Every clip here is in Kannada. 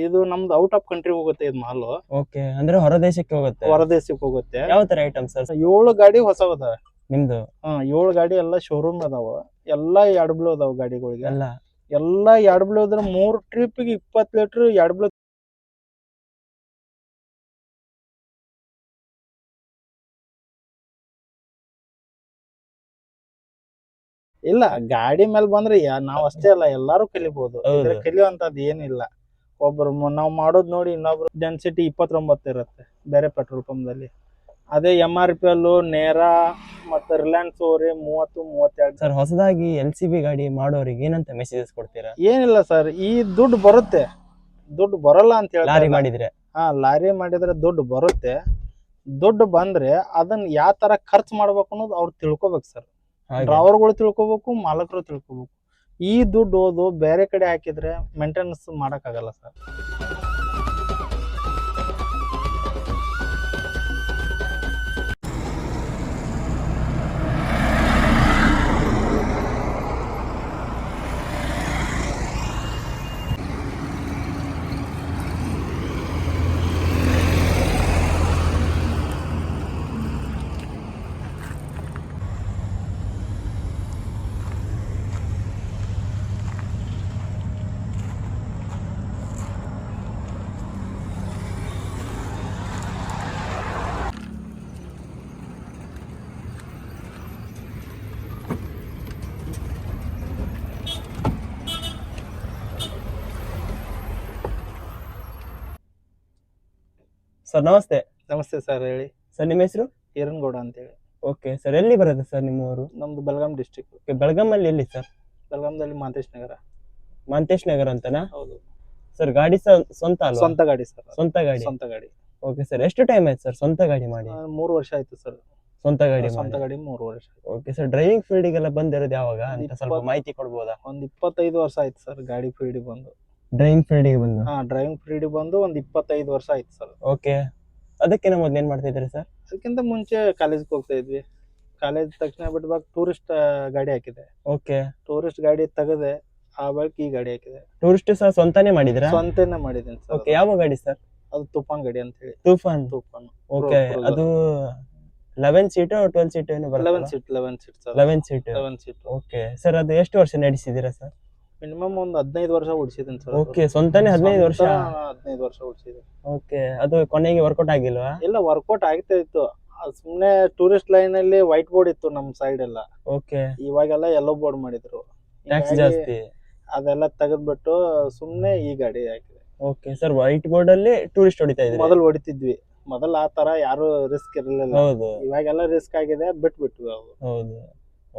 ಇದು ನಮ್ದು ಔಟ್ ಆಫ್ ಕಂಟ್ರಿ ಹೋಗುತ್ತೆ ಇದು ಮಾಲು. ಓಕೆ, ಅಂದ್ರೆ ಹೊರ ದೇಶಕ್ಕೆ ಹೋಗುತ್ತೆ. ಹೊರ ದೇಶಕ್ಕೆ ಹೋಗುತ್ತೆ. ಯಾವ ತರ ಐಟಮ್ ಸರ್? 7 ಗಾಡಿ ಹೊಸವ್ ಅದಾವ ನಿಮ್ದು. 7 ಗಾಡಿ ಎಲ್ಲ ಶೋರೂಮ್ ಅದಾವ. ಎಲ್ಲಾ ಎರಡು ಬ್ಲೂ ಅದಾವ ಗಾಡಿಗಳಿಗೆ. ಎಲ್ಲ ಎರಡು ಬ್ಲೂ ಅದ್ರ 3 ಟ್ರಿಪ್ಗೆ 20 ಲೀಟರ್ ಎರಡು ಬ್ಲೂ. ಇಲ್ಲ, ಗಾಡಿ ಮೇಲೆ ಬಂದ್ರೆ ನಾವ್ ಅಷ್ಟೇ ಅಲ್ಲ, ಎಲ್ಲಾರು ಕಲಿಬಹುದು. ಕಲಿಯುವಂತದ್ದು ಏನಿಲ್ಲ. ಒಬ್ರು ನಾವ್ ಮಾಡೋದ್ ನೋಡಿ ಇನ್ನೊಬ್ರು ಡೆನ್ಸಿಟಿ 29 ಇರುತ್ತೆ ಬೇರೆ ಪೆಟ್ರೋಲ್ ಪಂಪ್ದಲ್ಲಿ. ಅದೇ MRP ಅಲ್ಲೂ ನೇರ ಮತ್ತೆ ರಿಲಯನ್ಸ್ ಓರಿ 30-32. ಸರ್, ಹೊಸದಾಗಿ LCV ಗಾಡಿ ಮಾಡೋರಿಗೆ ಏನಂತ ಮೆಸೇಜಸ್ ಕೊಡ್ತೀರಾ? ಏನಿಲ್ಲ ಸರ್, ಈ ದುಡ್ಡು ಬರುತ್ತೆ, ದುಡ್ಡು ಬರಲ್ಲ ಅಂತ ಹೇಳಿ. ಲಾರಿ ಮಾಡಿದ್ರೆ ಲಾರಿ ಮಾಡಿದ್ರೆ ದುಡ್ಡು ಬರುತ್ತೆ. ದುಡ್ಡು ಬಂದ್ರೆ ಅದನ್ನ ಯಾವ ತರ ಖರ್ಚು ಮಾಡ್ಬೇಕು ಅನ್ನೋದು ಅವ್ರು ತಿಳ್ಕೊಬೇಕು ಸರ್. ಡ್ರೈವರ್ಗಳು ತಿಳ್ಕೊಬೇಕು, ಮಾಲಕರು ತಿಳ್ಕೊಬೇಕು. ಈ ದುಡ್ಡು ಓದು ಬೇರೆ ಕಡೆ ಹಾಕಿದ್ರೆ ಮೇಂಟೆನೆನ್ಸ್ ಮಾಡಕ್ ಆಗಲ್ಲ ಸರ್. ಸರ್ ನಮಸ್ತೆ. ನಮಸ್ತೆ ಸರ್, ಹೇಳಿ ಸರ್. ನಿಮ್ಮ ಹೆಸರು? ಈರನಗೌಡ ಅಂತ ಹೇಳಿ. ಓಕೆ ಸರ್, ಎಲ್ಲಿ ಬರುತ್ತೆ ಸರ್ ನಿಮ್ಮ ಊರು? ನಮ್ದು ಬೆಳಗಾಂ ಡಿಸ್ಟ್ರಿಕ್ಟ್. ಬೆಳಗಾಮಲ್ಲಿ ಎಲ್ಲಿ ಸರ್? ಬೆಳಗಾಂದಲ್ಲಿ ಮಾಂತೇಶ್ ನಗರ. ಮಾಂತೇಶ್ ನಗರ ಅಂತನಾ? ಹೌದು ಸರ್. ಗಾಡಿ ಸ್ವಂತ ಅಲ್ವಾ? ಸ್ವಂತ ಗಾಡಿ ಸರ್. ಸ್ವಂತ ಗಾಡಿ. ಸ್ವಂತ ಗಾಡಿ. ಓಕೆ ಸರ್, ಎಷ್ಟು ಟೈಮ್ ಆಯ್ತು ಸರ್ ಸ್ವಂತ ಗಾಡಿ ಮಾಡಿ? 3 ವರ್ಷ ಆಯ್ತು ಸರ್. ಸ್ವಂತ ಗಾಡಿ ಸ್ವಂತ ಗಾಡಿ 3 ವರ್ಷ. ಓಕೆ ಸರ್, ಡ್ರೈವಿಂಗ್ ಫೀಲ್ಡಿಗೆಲ್ಲ ಬಂದಿರೋದು ಯಾವಾಗ ಅಂತ ಸ್ವಲ್ಪ ಮಾಹಿತಿ ಕೊಡ್ಬೋದಾ? ಒಂದ್ 25 ವರ್ಷ ಆಯ್ತು ಸರ್ ಗಾಡಿ ಫೀಲ್ಡಿಗೆ ಬಂದು. ಡ್ರೈವಿಂಗ್ ಫೀಲ್ಡಿಗೆ ಬಂದು? ಡ್ರೈವಿಂಗ್ ಫೀಲ್ಡಿಗೆ ಬಂದು ಒಂದ್ 25 ವರ್ಷ ಆಯ್ತು ಸರ್. ಓಕೆ, ಅದಕ್ಕಿಂತ ಮೊದ್ಲು ಏನ್ ಮಾಡ್ತಾ ಇದ್ರಿ ಸರ್? ಅದಕ್ಕಿಂತ ಮುಂಚೆ ಕಾಲೇಜ್ಗೆ ಹೋಗ್ತಾ ಇದ್ವಿ. ಕಾಲೇಜ್ ತಕ್ಷಣ ಬಿಟ್ಟಾಗ ಟೂರಿಸ್ಟ್ ಗಾಡಿ ಹಾಕಿದೆ. ಓಕೆ, ಟೂರಿಸ್ಟ್ ಗಾಡಿ ತೆಗೆದೆ, ಆ ಬಳಿಕ ಈ ಗಾಡಿ ಹಾಕಿದೆ. ಟೂರಿಸ್ಟ್ ಸಹ ಸ್ವಂತಾನೇ ಮಾಡಿದ್ರಾ? ಸ್ವಂತನೇ ಮಾಡಿದ್ದೀನಿ ಸರ್. ಓಕೆ, ಯಾವ ಗಾಡಿ ಸರ್? ಅದು ತೂಫಾನ್ ಗಾಡಿ ಅಂತ ಹೇಳಿ. ತೂಫಾನ್. ಓಕೆ, ಅದು 11 ಸೀಟ್ 12 ಸೀಟ್ ಏನು ಬರುತ್ತೆ? 11 seat. 11 seat sir. 11 seat. Okay sir, ಅದು ಎಷ್ಟು ವರ್ಷ ನಡೆಸಿದ್ದೀರಾ ಸರ್? ಮಿನಿಮಮ್ ಒಂದು 15 ವರ್ಷ ಓಡಿಸಿದ್ದೀನಿ ಸರ್. ಓಕೆ, ಸ್ವಂತಾನೇ 15 ವರ್ಷ? 15 ವರ್ಷ ಓಡಿಸಿದೆ. ಓಕೆ, ಅದು ಕೊನೆಗೆ ವರ್ಕೌಟ್ ಆಗಿಲ್ವಾ? ಇಲ್ಲ, ವರ್ಕೌಟ್ ಆಗ್ತಾ ಇತ್ತು. ಸುಮ್ನೆ ಟೂರಿಸ್ಟ್ ಲೈನ್ ಅಲ್ಲಿ ವೈಟ್ ಬೋರ್ಡ್ ಇತ್ತು ನಮ್ ಸೈಡ್ ಎಲ್ಲ. ಓಕೆ, ಇವಾಗೆಲ್ಲ ಯೆಲ್ಲೋ ಬೋರ್ಡ್ ಮಾಡಿದ್ರು. ಟ್ಯಾಕ್ಸ್ ಜಾಸ್ತಿ. ಅದೆಲ್ಲ ತೆಗೆದ್ಬಿಟ್ಟು ಸುಮ್ನೆ ಈ ಗಾಡಿ ಹಾಕಿದೆ. ಓಕೆ ಸರ್, ವೈಟ್ ಬೋರ್ಡ್ ಅಲ್ಲಿ ಟೂರಿಸ್ಟ್ ಹೊಡಿತಾ ಇದ್ರಿ? ಮೊದಲು ಹೊಡಿತಿದ್ವಿ. ಮೊದಲು ಆ ತರ ಯಾರು ರಿಸ್ಕ್ ಇರಲಿಲ್ಲ. ಹೌದು. ಇವಾಗೆಲ್ಲ ರಿಸ್ಕ್ ಆಗಿದೆ, ಬಿಟ್ಬಿಟ್ವಿ ಅವು. ಹೌದು.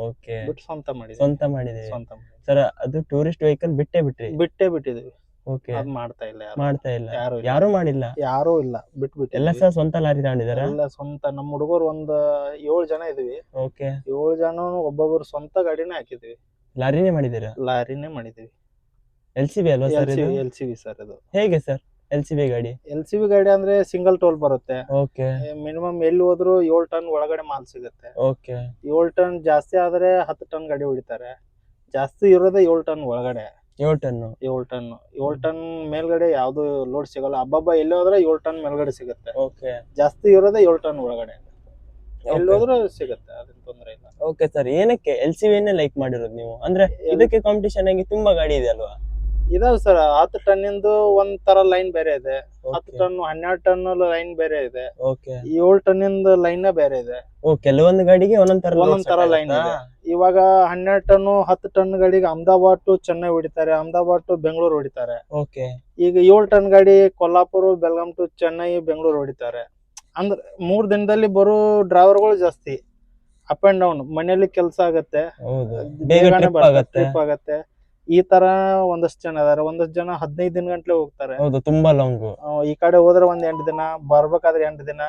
ಓಕೆ, ಬಿಟ್ಟು ಸ್ವಂತ ಮಾಡಿದ್ವಿ. ಸ್ವಂತ ಮಾಡಿದ್ವಿ ಸರ್. ಅದು ಟೂರಿಸ್ಟ್ ವೆಹಿಕಲ್ ಬಿಟ್ಟೇ ಬಿಟ್ಟಿದ್ವಿ. ಓಕೆ, ಅದು ಮಾಡ್ತಾ ಇಲ್ಲ. ಯಾರು ಮಾಡಿಲ್ಲ. ಯಾರು ಇಲ್ಲ, ಬಿಟ್ಬಿಟ್ಟು ಎಲ್ಲ ಸಹ ಸ್ವಂತ ಲಾರಿ ತಗೊಂಡಿದಾರ? ಎಲ್ಲ ಸ್ವಂತ. ನಮ್ಮ ಹುಡುಗರು ಒಂದ್ 7 ಜನ ಇದೀವಿ. ಓಕೆ, 7 ಜನ ಒಬ್ಬೊಬ್ರು ಸ್ವಂತ ಗಾಡಿನೇ ಹಾಕಿದ್ವಿ. ಲಾರಿನೇ ಮಾಡಿದೀರಾ? ಲಾರಿನೇ ಮಾಡಿದ್ವಿ. LCV ಅಲ್ವಾ ಸರ್? LCV sir. ಅದು ಹೇಗೆ ಸರ್ LCV ಗಾಡಿ? LCV ಗಾಡಿ ಅಂದ್ರೆ ಸಿಂಗಲ್ ಟೋಲ್ ಬರುತ್ತೆ. ಓಕೆ, ಮಿನಿಮಮ್ ಎಲ್ಲಿ ಹೋದ್ರು 7 ಟನ್ ಒಳಗಡೆ ಮಾಲ್ ಸಿಗುತ್ತೆ. ಓಕೆ, 7 ಟನ್ ಜಾಸ್ತಿ ಆದ್ರೆ 10 ಟನ್ ಗಾಡಿ ಹೊಡಿತಾರೆ. ಜಾಸ್ತಿ ಇರೋದೇ 7 ಟನ್ ಒಳಗಡೆ. 7 ಟನ್ ಮೇಲ್ಗಡೆ ಯಾವ್ದು ಲೋಡ್ ಸಿಗಲ್ಲ. ಹಬ್ಬ ಎಲ್ಲಿ ಹೋದ್ರೆ 7 ಟನ್ ಮೇಲ್ಗಡೆ ಸಿಗುತ್ತೆ. ಓಕೆ, ಜಾಸ್ತಿ ಇರೋದೇ 7 ಟನ್ ಒಳಗಡೆ. ಎಲ್ಲಿ ಹೋದ್ರೂ ಸಿಗುತ್ತೆ, ಅದೇನ್ ತೊಂದ್ರೆ ಇಲ್ಲ. ಓಕೆ ಸರ್, ಏನಕ್ಕೆ LCV ಲೈಕ್ ಮಾಡಿರೋದು ನೀವು? ಅಂದ್ರೆ ಇದಕ್ಕೆ ಕಾಂಪಿಟಿಷನ್ ಆಗಿ ತುಂಬಾ ಗಾಡಿ ಇದೆ ಅಲ್ವಾ? ಇದಾವ್ ಸರ್. 10 ಟನ್ ಇಂದು ಒಂದ್ ತರ ಲೈನ್ ಬೇರೆ ಇದೆ. 10 ಟನ್ 12 ಟನ್ ಲೈನ್ ಬೇರೆ ಇದೆ. ಓಕೆ, 7 ಟನ್ ಇಂದ ಲೈನ್ ಬೇರೆ ಇದೆ. ಕೆಲವೊಂದು ಗಾಡಿಗೆ ಒಂದೊಂದ್ ತರ ಲೈನ್ ಇದೆ. ಇವಾಗ 12 ಟನ್ 10 ಟನ್ ಗಾಡಿಗೆ ಅಹಮದಾಬಾದ್ ಟು ಚೆನ್ನೈ ಹೊಡಿತಾರೆ, ಅಹಮದಾಬಾದ್ ಟು ಬೆಂಗಳೂರು ಹೊಡಿತಾರೆ. ಓಕೆ, ಈಗ 7 ಟನ್ ಗಾಡಿ ಕೊಲ್ಲಾಪುರ, ಬೆಳಗಾಂ ಟು ಚೆನ್ನೈ, ಬೆಂಗಳೂರು ಹೊಡಿತಾರೆ. ಅಂದ್ರೆ 3 ದಿನದಲ್ಲಿ ಬರೋ ಡ್ರೈವರ್ಗಳು ಜಾಸ್ತಿ. ಅಪ್ ಅಂಡ್ ಡೌನ್ ಮನೆಯಲ್ಲಿ ಕೆಲಸ ಆಗತ್ತೆ, ಟ್ರಿಪ್ ಆಗತ್ತೆ. ಈ ತರ ಒಂದಷ್ಟು ಜನ ಅದಾರೆ. ಒಂದಷ್ಟು ಜನ 15 ದಿನ ಗಂಟ್ಲೆ ಹೋಗ್ತಾರೆ. ತುಂಬಾ ಲಾಂಗ್. ಈ ಕಡೆ ಹೋದ್ರೆ ಒಂದ್ 8 ದಿನ, ಬರ್ಬೇಕಾದ್ರೆ 8 ದಿನ,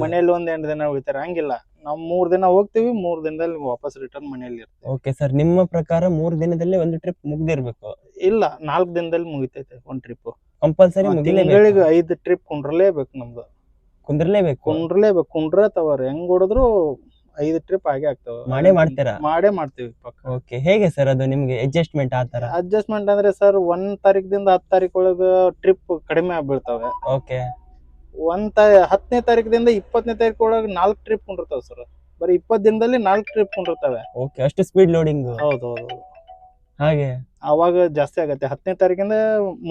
ಮನೆಯಲ್ಲಿ ಒಂದ್ 8 ದಿನ ಉಳಿತಾರೆ. ಹಂಗಿಲ್ಲ, ನಾವ್ 3 ದಿನ ಹೋಗ್ತಿವಿ, 3 ದಿನದಲ್ಲಿ ವಾಪಸ್ ರಿಟರ್ನ್ ಮನೆಯಲ್ಲಿ ಇರ್ತೀವಿ. ಓಕೆ ಸರ್, ನಿಮ್ಮ ಪ್ರಕಾರ 3 ದಿನದಲ್ಲಿ ಒಂದು ಟ್ರಿಪ್ ಮುಗ್ದಿರ್ಬೇಕು? ಇಲ್ಲ, 4 ದಿನದಲ್ಲಿ ಮುಗಿತೈತೆ ಒಂದ್ ಟ್ರಿಪ್. ಕಂಪಲ್ಸರಿ ತಿಂಗಳಿಗೆ 5 ಟ್ರಿಪ್ ಕುಂಡ್ರಲೇಬೇಕು. ನಮ್ದು ಕುಂದ್ರಲೇಬೇಕು. ಕುಂಡ್ರ ತವರ್ ಹೆಂಗ್ ಹೊಡೆದ್ರು 5 ಟ್ರಿಪ್ ಆಗೇ ಆಗ್ತಾವ. ಮಾಡೇ ಮಾಡ್ತೀರಾ? ಮಾಡೇ ಮಾಡ್ತೀವಿ ಪಕ್ಕ. ಓಕೆ, ಹೇಗೆ ಸರ್ ಅದು ನಿಮ್ಗೆ ಅಡ್ಜಸ್ಟ್ಮೆಂಟ್ ಆ ತರ? ಅಡ್ಜಸ್ಟ್ಮೆಂಟ್ ಅಂದ್ರೆ ಸರ್ 1 ತಾರೀಕಿಂದ 10 ತಾರೀಕು ಒಳಗ ಟ್ರಿಪ್ ಕಡಿಮೆ ಆಗ್ಬಿಡ್ತಾವೆ. ಓಕೆ 10ನೇ ತಾರೀಕಿಂದ 20ನೇ ತಾರೀಕು ಒಳಗ 4 ಟ್ರಿಪ್ ಕೊಂಡಿರ್ತಾವ ಸರ್. ಬರೀ 20 ದಿನದಲ್ಲಿ 4 ಟ್ರಿಪ್ ಕೊಂಡಿರ್ತಾವೆ. ಓಕೆ, ಅಷ್ಟು ಸ್ಪೀಡ್ ಲೋಡಿಂಗ್. ಹೌದೌದು. ಹಾಗೆ ಅವಾಗ ಜಾಸ್ತಿ ಆಗತ್ತೆ 10ನೇ ತಾರೀಕಿಂದ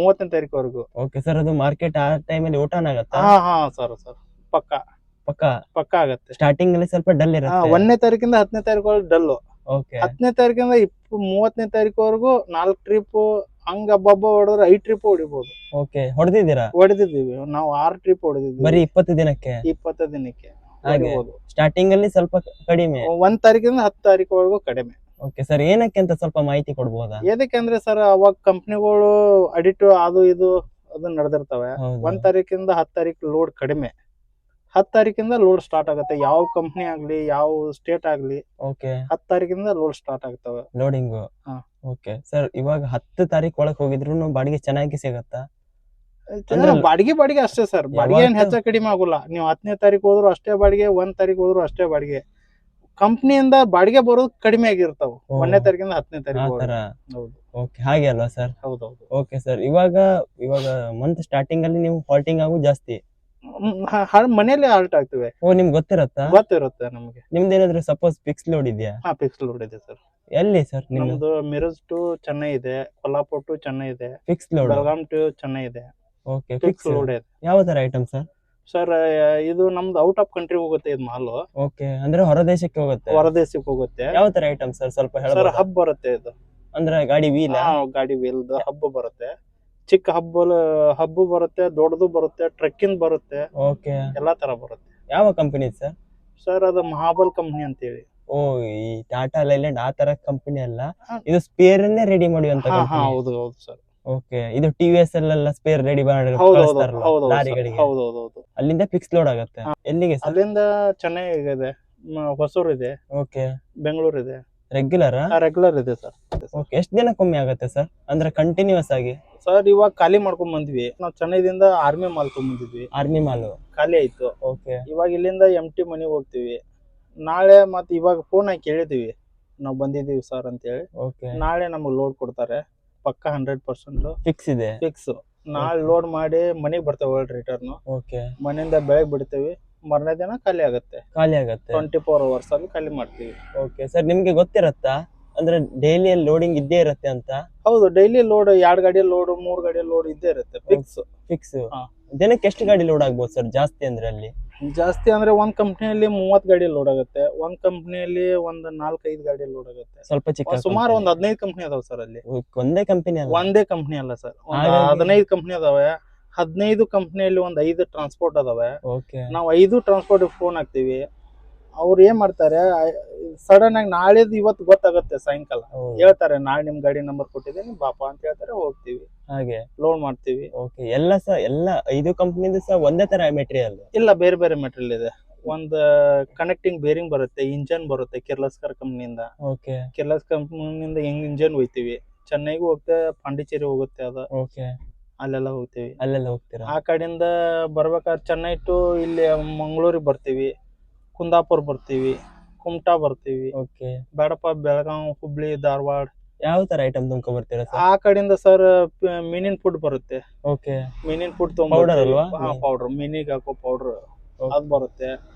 30ನೇ ತಾರೀಕುವರೆಗೂ. ಓಕೆ ಸರ್, ಅದು ಮಾರ್ಕೆಟ್ ಆ ಟೈಮಲ್ಲಿ ಓಟಾನ್ ಆಗತ್ತಾ? ಹಾ ಸರ್ ಪಕ್ಕ ಪಕ್ಕ ಪಕ್ಕ ಆಗತ್ತೆ. ಸ್ಟಾರ್ಟಿಂಗ್ ಅಲ್ಲಿ ಸ್ವಲ್ಪ ಡಲ್ ಇರುತ್ತೆ. 1ನೇ ತಾರೀಕಿಂದ 10ನೇ ತಾರೀಕು ಒಳಗೆ ಡಲ್ಲು. ಓಕೆ 10ನೇ ತಾರೀಕಿಂದ 30ನೇ ತಾರೀಕುವರೆಗೂ 4 ಟ್ರಿಪ್ ಹಂಗ ಹಬ್ಬ ಹೊಡೆದ್ರೆ 5 ಟ್ರಿಪ್ ಹೊಡಿಬಹುದು. ಓಕೆ, ಹೊಡೆದಿದ್ದೀರಾ? ಹೊಡೆದಿದ್ದೀವಿ ನಾವು 6 ಟ್ರಿಪ್ ಹೊಡೆದಿದ್ದೀವಿ. ಬರೀ 20 ದಿನಕ್ಕೆ? 20 ದಿನಕ್ಕೆ ಹಾಗೆ ಹೊಡಿಬಹುದು. ಸ್ಟಾರ್ಟಿಂಗ್ ಅಲ್ಲಿ ಸ್ವಲ್ಪ ಕಡಿಮೆ. 1 ತಾರೀಕಿಂದ 10 ತಾರೀಕುವರೆಗೂ ಕಡಿಮೆ. ಓಕೆ ಸರ್, ಏನಕ್ಕೆ ಅಂತ ಸ್ವಲ್ಪ ಮಾಹಿತಿ ಕೊಡ್ಬೋದಾ? ಏನಕ್ಕೆ ಸರ್ ಅವಾಗ ಕಂಪ್ನಿಗಳು ಅಡಿಟ್ ಅದು ಇದು ಅದು ನಡೆದಿರ್ತವೆ. ಹೌದು. 1 ತಾರೀಕಿಂದ 10 ತಾರೀಕು ಲೋಡ್ ಕಡಿಮೆ. 10 ತಾರೀಕಿಂದ ಲೋಡ್ ಸ್ಟಾರ್ಟ್ ಆಗುತ್ತೆ. ಯಾವ ಕಂಪ್ನಿ ಆಗ್ಲಿ ಯಾವ ಸ್ಟೇಟ್ ಆಗ್ಲಿ ಓಕೆ 10 ತಾರೀಕಿಂದ ಲೋಡ್ ಸ್ಟಾರ್ಟ್ ಆಗ್ತವೆ ಲೋಡಿಂಗ್. ಹಾ. ಓಕೆ ಸರ್, ಇವಾಗ 10 ತಾರೀಕು ಒಳಗೆ ಹೋಗಿದ್ರು ಬಾಡಿಗೆ ಚೆನ್ನಾಗಿ ಸಿಗತ್ತಾ? ಅಂದ್ರೆ ಬಾಡಿಗೆ ಅಷ್ಟೇ ಸರ್. ಬಾಡಿಗೆ ಏನ್ ಯಾವತ್ತೂ- ಹೆಚ್ಚ ಕಡಿಮೆ ಆಗುಲ್ಲ. ನೀವು 10ನೇ ತಾರೀಕು ಹೋದ್ರು ಅಷ್ಟೇ ಬಾಡಿಗೆ, 1 ತಾರೀಕು ಹೋದ್ರು ಅಷ್ಟೇ ಬಾಡಿಗೆ. ಕಂಪ್ನಿಯಿಂದ ಬಾಡಿಗೆ ಬರೋದು ಕಡಿಮೆ ಆಗಿರ್ತಾವ ಓ. 1ನೇ ತಾರೀಕಿಂದ 10ನೇ ಆ ತಾರೀಕು. ತರ. ಹೌದು ಓಕೆ, ಹಾಗೆ ಅಲ್ವಾ ಸರ್? ಹೌದೌದು. ಓಕೆ ಸರ್, ಇವಾಗ ಮಂತ್ ಸ್ಟಾರ್ಟಿಂಗ್ ಅಲ್ಲಿ ನೀವು ಹಾಲ್ಟಿಂಗ್ ಆಗು ಜಾಸ್ತಿ. ಮನೇಲಿ ಹಾಲ್ಟ್ ಆಗ್ತಿವೆ. ಓ, ನಿಮ್ಗೆ ಗೊತ್ತಿರತ್ತಾ? ಗೊತ್ತಿರುತ್ತೆ ನಮ್ಗೆ. ನಿಮ್ದೇನಾದ್ರು ಸಪೋಸ್ ಫಿಕ್ಸ್ ಲೋಡ್ ಇದೆಯಾ? ಫಿಕ್ಸ್ ಲೋಡ್ ಇದೆ ಸರ್. ಎಲ್ಲಿ ಸರ್ ನಿಮ್ದು ನಮ್ದು ಮಿರಜ್ ಟು ಚೆನ್ನೈ ಇದೆ, ಕೊಲ್ಲಾಪುರ್ ಟು ಚೆನ್ನೈ ಇದೆ, fix load? Belgaum to Chennai ಇದೆ. ಓಕೆ, ಫಿಕ್ಸ್ ಫಿಕ್ಸ್ ಲೋಡ್ ಇದೆ ಯಾವ ತರ ಐಟಮ್ ಸರ್? ಸರ್. ಇದು ನಮ್ದು ಔಟ್ ಆಫ್ ಕಂಟ್ರಿ ಹೋಗುತ್ತೆ ಇದು ಮಾಲು. ಓಕೆ, ಅಂದ್ರೆ ಹೊರ ದೇಶಕ್ಕೆ ಹೋಗುತ್ತೆ? ಹೊರದೇಶಕ್ಕೆ ಹೋಗುತ್ತೆ. ಯಾವ ತರ ಐಟಮ್ ಸರ್ ಸ್ವಲ್ಪ ಸರ್ ಹೇಳ್ಬೋದಾ? ಹಬ್ ಬರುತ್ತೆ ಇದು. ಅಂದ್ರೆ ಗಾಡಿ ವೀಲ್? ಗಾಡಿ ವೀಲ್ದು ಹಬ್ ಬರುತ್ತೆ. ಚಿಕ್ಕ ಹಬ್ಬ ಬರುತ್ತೆ, ದೊಡ್ಡದು ಬರುತ್ತೆ, ಟ್ರಕ್ಕಿಂಗ್ ಬರುತ್ತೆ, ಓಕೆ, ಎಲ್ಲಾ ತರ ಬರುತ್ತೆ. ಯಾವ ಕಂಪನಿ ಸರ್? ಸರ್ ಅದು ಮಹಾಬಲ್ ಕಂಪ್ನಿ ಅಂತೇಳಿ. ಓ, ಈ ಟಾಟಾ ಲೈಲ್ಯಾಂಡ್ ಆ ತರ ಕಂಪನಿ ಅಲ್ಲ, ಹಾ. ಇದು ಸ್ಪೇರ್ ಅನ್ನೇ ರೆಡಿ ಮಾಡುವಂತ ಕಂಪನಿ. ಹೌದು ಸರ್. ಓಕೆ, ಇದು TVS ಅಲ್ಲೆಲ್ಲ ಸ್ಪೇರ್ ರೆಡಿ ಮಾಡಿ ಹೌದು ಕಳಿಸ್ತಾರಲ್ಲ ಲಾರಿಗಳಿಗೆ, ಹೌದು. ಅಲ್ಲಿಂದ ಫಿಕ್ಸ್ ಲೋಡ್ ಆಗುತ್ತೆ. ಎಲ್ಲಿಗೆ ಸರ್? ಅಲ್ಲಿಂದ ಚೆನ್ನೈ ಇದೆ, ಹೊಸೂರ್ ಇದೆ, ಓಕೆ, ಬೆಂಗಳೂರು ಇದೆ. ರೆಗ್ಯುಲರ್? ರೆಗ್ಯುಲರ್ ಇದೆ ಸರ್. ಓಕೆ, ಎಷ್ಟು ದಿನಕ್ಕೊಮ್ಮೆ ಆಗುತ್ತೆ ಸರ್? ಅಂದ್ರೆ ಕಂಟಿನ್ಯೂಸ್ ಆಗಿ? ಸರ್ ಇವಾಗ ಖಾಲಿ ಮಾಡ್ಕೊಂಡ್ ಬಂದ್ವಿ ನಾವು. ಚೆನ್ನೈದಿಂದ ಆರ್ಮಿ ಮಾಲ್ ತಗೊಂಡ್ಬಂದಿದ್ವಿ. ಆರ್ಮಿ ಮಾಲು ಖಾಲಿ ಆಯ್ತು. ಓಕೆ, ಇವಾಗ ಇಲ್ಲಿಂದ ಎಂಟಿ ಮನೆಗೆ ಹೋಗ್ತೀವಿ. ನಾಳೆ ಮತ್ತೆ ಇವಾಗ ಫೋನ್ ಹಾಕಿ ಕೇಳಿದೀವಿ ನಾವು ಬಂದಿದೀವಿ ಸರ್ ಅಂತ ಹೇಳಿ. ಓಕೆ, ನಾಳೆ ನಮಗೆ ಲೋಡ್ ಕೊಡ್ತಾರೆ ಪಕ್ಕ 100% ಫಿಕ್ಸ್ ಇದೆ? ಫಿಕ್ಸ್. ನಾಳೆ ಲೋಡ್ ಮಾಡಿ ಮನೆಗೆ ಬರ್ತೇವೆ ರಿಟರ್ನ್. ಓಕೆ, ಮನೆಯಿಂದ ಬೆಳಗ್ಗೆ ಬಿಡ್ತೇವೆ, ಮರನೇ ದಿನ ಖಾಲಿ ಆಗುತ್ತೆ. ಖಾಲಿ ಆಗುತ್ತೆ 24 hours ಅಲ್ಲಿ ಖಾಲಿ ಮಾಡ್ತೀವಿ. ಓಕೆ ಸರ್, ನಿಮ್ಗೆ ಗೊತ್ತಿರತ್ತಾ ಅಂದ್ರೆ ಡೈಲಿ ಲೋಡಿಂಗ್ ಇದ್ದೇ ಇರುತ್ತೆ ಅಂತ? ಹೌದು, ಡೈಲಿ ಲೋಡ್ 2 ಗಾಡಿ ಲೋಡ್ 3 ಗಾಡಿ ಲೋಡ್ ಇದ್ದೇ ಇರುತ್ತೆ ಫಿಕ್ಸ್. ಫಿಕ್ಸ್. ಹಾ. ದಿನಕ್ಕೆ ಎಷ್ಟು ಗಾಡಿ ಲೋಡ್ ಆಗ್ಬೋದು ಸರ್ ಜಾಸ್ತಿ ಅಂದ್ರೆ ಅಲ್ಲಿ? ಜಾಸ್ತಿ ಅಂದ್ರೆ ಒಂದ್ ಕಂಪ್ನಿಯಲ್ಲಿ 30 ಗಾಡಿ ಲೋಡ್ ಆಗುತ್ತೆ, ಒಂದ್ ಕಂಪ್ನಿಯಲ್ಲಿ ಒಂದ್ 4-5 ಗಾಡಿ ಲೋಡ್ ಆಗುತ್ತೆ. ಸ್ವಲ್ಪ ಚಿಕ್ಕ ಸುಮಾರು ಒಂದ್ 15 ಕಂಪ್ನಿ ಅದಾವ ಸರ್ ಅಲ್ಲಿ. ಒಂದೇ ಕಂಪನಿ ಅಲ್ಲ? ಒಂದೇ ಕಂಪ್ನಿ ಅಲ್ಲ ಸರ್, ಹಾಗಾಗಿ- 15 ಕಂಪ್ನಿ ಅದಾವೆ. 15 ಕಂಪ್ನಿಯಲ್ಲಿ ಒಂದ್ 5 ಟ್ರಾನ್ಸ್ಪೋರ್ಟ್ ಅದಾವೆ. ಓಕೆ, ನಾವು 5 ಟ್ರಾನ್ಸ್ಪೋರ್ಟ್ ಫೋನ್ ಹಾಕ್ತಿವಿ. ಅವ್ರು ಏನ್ ಮಾಡ್ತಾರೆ, ಸಡನ್ ಆಗಿ ನಾಳೆದು ಇವತ್ತು ಗೊತ್ತಾಗುತ್ತೆ ಸಾಯಂಕಾಲ. ಹೇಳ್ತಾರೆ ನಾಳೆ ನಿಮ್ ಗಾಡಿ ನಂಬರ್ ಕೊಟ್ಟಿದ್ದೀನಿ ಬಾಪ ಅಂತ ಹೇಳ್ತಾರೆ, ಹೋಗ್ತೀವಿ ಹಾಗೆ ಲೋಡ್ ಮಾಡ್ತೀವಿ. ಓಕೆ, ಎಲ್ಲ 5 ಕಂಪನಿದು ಸಹ ಒಂದೇ ತರ ಮೆಟೀರಿಯಲ್? ಇಲ್ಲ, ಬೇರೆ ಬೇರೆ ಮೆಟೀರಿಯಲ್ ಇದೆ. ಒಂದು ಕನೆಕ್ಟಿಂಗ್ ಬೇರಿಂಗ್ ಬರುತ್ತೆ, ಇಂಜನ್ ಬರುತ್ತೆ ಕಿರ್ಲಸ್ಕರ್ ಕಂಪ್ನಿಯಿಂದ. Okay, ಕಿರ್ಲಸ್ ಕಂಪ್ನಿಯಿಂದ engine ಹೋಯ್ತಿವಿ. ಚೆನ್ನೈಗೂ ಹೋಗುತ್ತೆ, ಪಾಂಡಿಚೇರಿ ಹೋಗುತ್ತೆ ಅದು. ಓಕೆ, ಅಲ್ಲೆಲ್ಲ ಹೋಗ್ತೀವಿ. ಅಲ್ಲೆಲ್ಲ ಹೋಗ್ತೀರಾ? ಆ ಕಡೆಯಿಂದ ಬರ್ಬೇಕಾದ್ರೆ ಚೆನ್ನೈ ಟು ಇಲ್ಲಿ ಮಂಗಳೂರಿಗೆ ಬರ್ತೀವಿ, ಕುಂದಾಪುರ್ ಬರ್ತೀವಿ, ಕುಮಟಾ ಬರ್ತೀವಿ. ಓಕೆ, ಬೇಡಪ್ಪ ಬೆಳಗಾವ್, ಹುಬ್ಳಿ, ಧಾರವಾಡ ಯಾವ ತರ ಐಟಮ್ ತುಂಬ್ಕೊಂಡ್ ಬರ್ತೀರಾ ಸರ್? ಆ ಕಡೆಯಿಂದ ಸರ್ ಮೀನಿನ ಫುಡ್ ಬರುತ್ತೆ. ಓಕೆ, ಮೀನಿನ ಫುಡ್ Powder ಅಲ್ವಾ? ಪೌಡರ್, ಮೀನಿಗೆ ಹಾಕೋ ಪೌಡರ್ ಅದ್ ಬರುತ್ತೆ.